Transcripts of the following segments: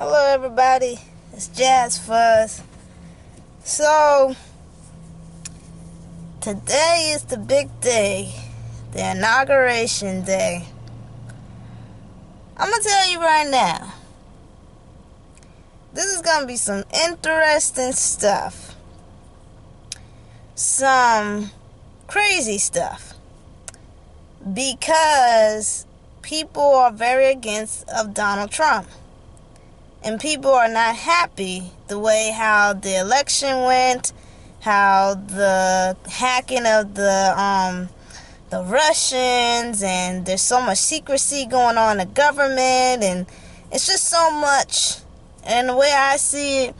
Hello everybody, it's Jazz Fuzz. So, today is the big day, the Inauguration Day. I'm gonna tell you right now, this is gonna be some interesting stuff. Some crazy stuff. Because people are very against of Donald Trump. And people are not happy the way how the election went, how the hacking of the Russians, and there's so much secrecy going on in the government, and it's just so much. And the way I see it,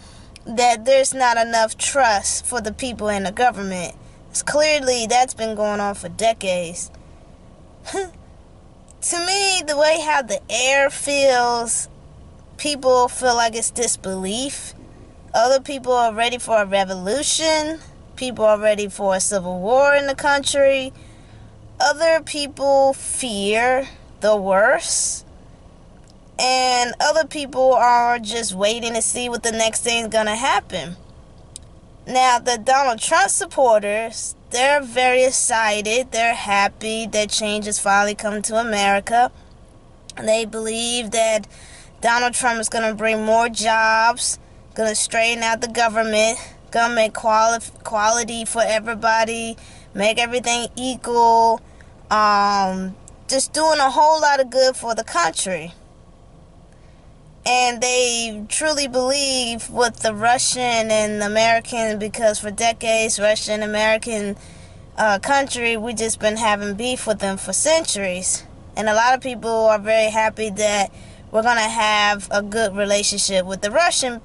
that there's not enough trust for the people in the government. It's clearly that's been going on for decades. To me, the way how the air feels, people feel like it's disbelief. Other people are ready for a revolution. People are ready for a civil war in the country. Other people fear the worst. And other people are just waiting to see what the next thing is going to happen. Now, the Donald Trump supporters, they're very excited. They're happy that change is finally coming to America. They believe that Donald Trump is going to bring more jobs, going to straighten out the government, going to make quality for everybody, make everything equal, just doing a whole lot of good for the country. And they truly believe with the Russian and American, because for decades, Russian and American country, we just been having beef with them for centuries. And a lot of people are very happy that we're going to have a good relationship with the Russian.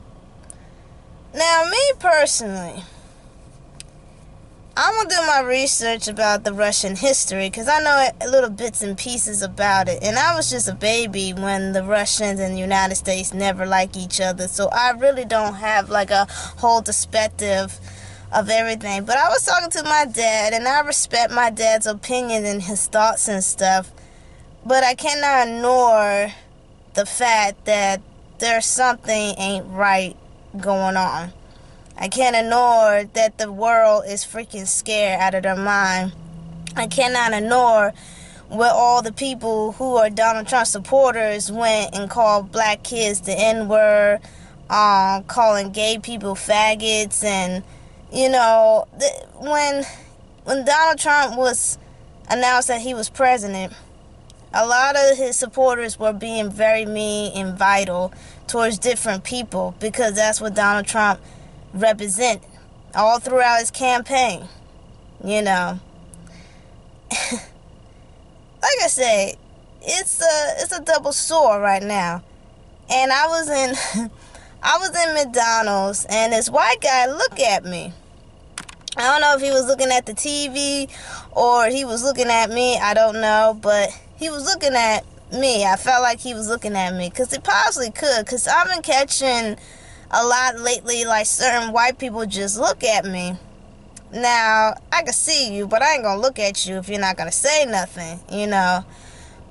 Now, me personally, I'm going to do my research about the Russian history, because I know little bits and pieces about it. And I was just a baby when the Russians and the United States never liked each other. So I really don't have like a whole perspective of everything. But I was talking to my dad, and I respect my dad's opinion and his thoughts and stuff. But I cannot ignore the fact that there's something ain't right going on. I can't ignore that the world is freaking scared out of their mind. I cannot ignore where all the people who are Donald Trump supporters went and called black kids the N-word, calling gay people faggots, and you know, when Donald Trump was announced that he was president, a lot of his supporters were being very mean and vital towards different people, because that's what Donald Trump represented all throughout his campaign. You know, like I said, it's a double sword right now. And I was in McDonald's, and this white guy looked at me. I don't know if he was looking at the TV or he was looking at me. I don't know, but he was looking at me. I felt like he was looking at me, because he possibly could, because I've been catching a lot lately, like certain white people just look at me. Now, I can see you, but I ain't gonna look at you if you're not gonna say nothing, you know.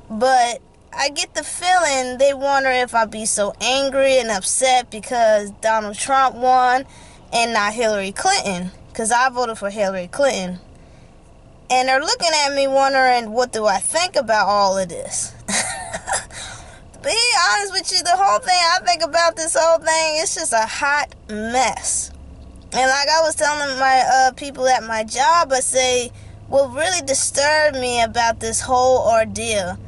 But I get the feeling they wonder if I be so angry and upset because Donald Trump won and not Hillary Clinton, because I voted for Hillary Clinton. And they're looking at me wondering, what do I think about all of this? To be honest with you, the whole thing, I think about this whole thing, it's just a hot mess. And like I was telling my people at my job, I say, what really disturbed me about this whole ordeal,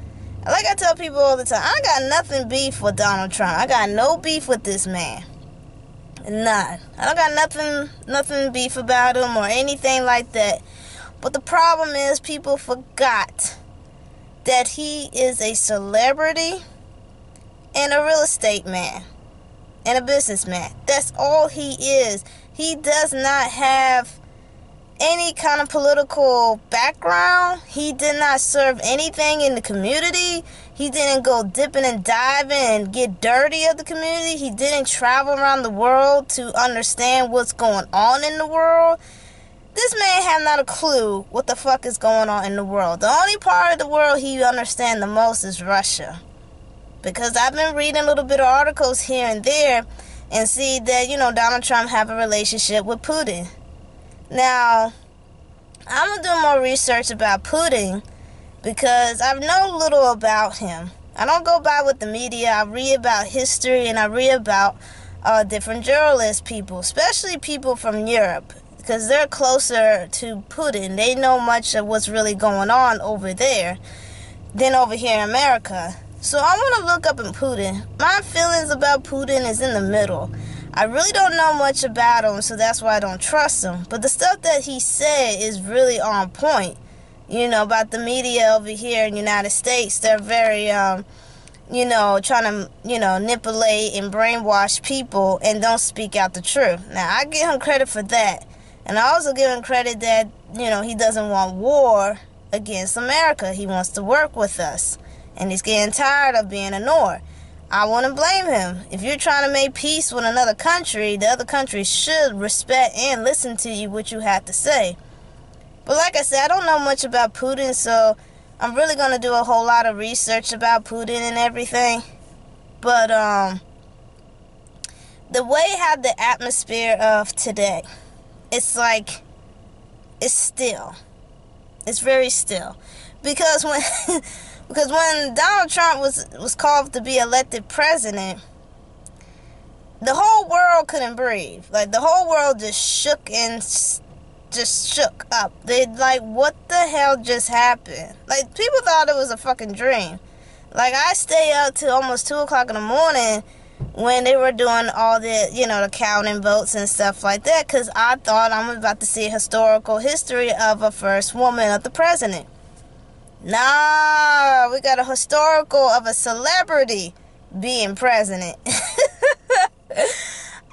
like I tell people all the time, I got nothing beef with Donald Trump. I got no beef with this man. None. I don't got nothing beef about him or anything like that. But the problem is people forgot that he is a celebrity and a real estate man and a businessman. That's all he is. He does not have any kind of political background. He did not serve anything in the community. He didn't go dipping and diving and get dirty of the community. He didn't travel around the world to understand what's going on in the world. This man have not a clue what the fuck is going on in the world. The only part of the world he understands the most is Russia. because I've been reading a little bit of articles here and there and see that, Donald Trump have a relationship with Putin. Now, I'm going to do more research about Putin because I know little about him. I don't go by with the media. I read about history and I read about different journalist people, especially people from Europe, because they're closer to Putin. They know much of what's really going on over there than over here in America. So I want to look up in Putin. My feelings about Putin is in the middle. I really don't know much about him, so that's why I don't trust him. But the stuff that he said is really on point. About the media over here in the United States. They're very, trying to, manipulate and brainwash people and don't speak out the truth. Now, I give him credit for that. And I also give him credit that, he doesn't want war against America. He wants to work with us. And he's getting tired of being ignored. I wouldn't blame him. If you're trying to make peace with another country, the other country should respect and listen to you, what you have to say. But like I said, I don't know much about Putin, so I'm really going to do a whole lot of research about Putin and everything. But the way how the atmosphere of today, it's like, it's still. It's very still. Because when Donald Trump was called to be elected president, the whole world couldn't breathe. Like, the whole world just shook up. They like, what the hell just happened? Like, people thought it was a fucking dream. Like, I stay up till almost 2 o'clock in the morning when they were doing all the, the counting votes and stuff like that, because I thought I'm about to see a historical history of a first woman of the president. Nah, we got a historical of a celebrity being president.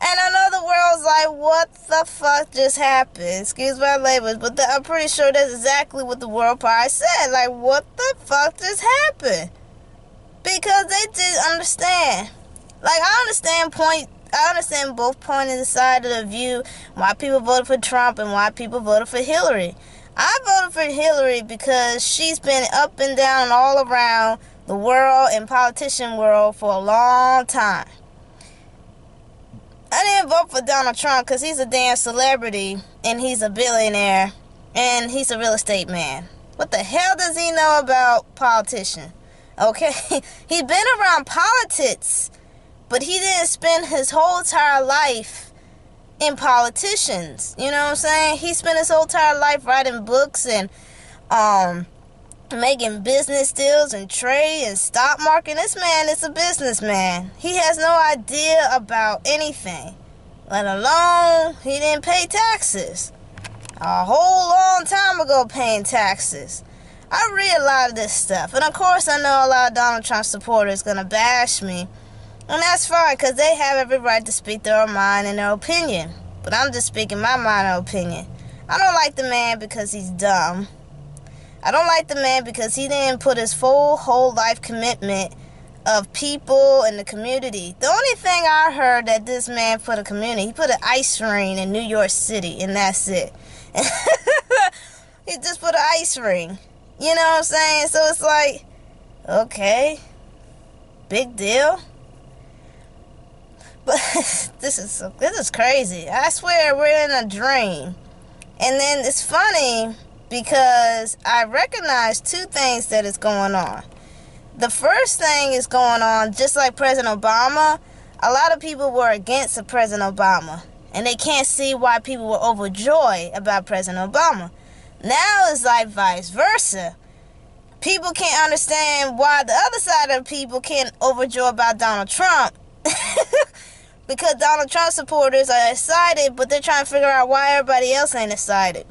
And I know the world's like, what the fuck just happened? Excuse my language, but I'm pretty sure that's exactly what the world probably said. Like, what the fuck just happened? Because they didn't understand. Like, I understand both points of the side of the view, why people voted for Trump and why people voted for Hillary. I voted for Hillary because she's been up and down all around the world and politician world for a long time. I didn't vote for Donald Trump because he's a damn celebrity and he's a billionaire and he's a real estate man. What the hell does he know about politicians? Okay, he's been around politics, but he didn't spend his whole entire life in politicians. You know what I'm saying? He spent his whole entire life writing books and making business deals and trade and stock market. This man is a businessman. He has no idea about anything, let alone he didn't pay taxes. A whole long time ago paying taxes. I read a lot of this stuff. And of course I know a lot of Donald Trump supporters going to bash me. And that's fine, because they have every right to speak their mind and their opinion. But I'm just speaking my mind and opinion. I don't like the man because he's dumb. I don't like the man because he didn't put his whole life commitment of people in the community. The only thing I heard that this man put a community, he put an ice ring in New York City, and that's it. He just put an ice ring. You know what I'm saying? So it's like, okay, big deal. But this is crazy. I swear we're in a dream. And then it's funny because I recognize two things that is going on. The first thing is going on, just like President Obama, a lot of people were against President Obama. And they can't see why people were overjoyed about President Obama. Now it's like vice versa. People can't understand why the other side of the people can't overjoy about Donald Trump. Because Donald Trump supporters are excited, but they're trying to figure out why everybody else ain't excited.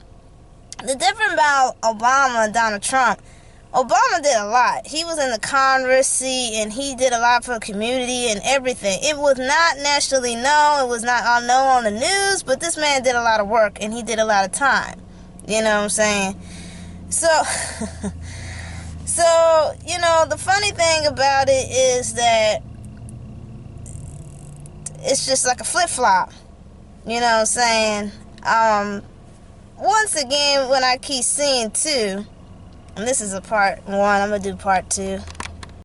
The difference about Obama and Donald Trump, Obama did a lot. He was in the Congress seat, and he did a lot for the community and everything. It was not nationally known. It was not unknown on the news, but this man did a lot of work, and he did a lot of time. You know what I'm saying? So, the funny thing about it is that it's just like a flip-flop. You know what I'm saying? Once again, when I keep seeing two, and this is a part one, I'm going to do part two.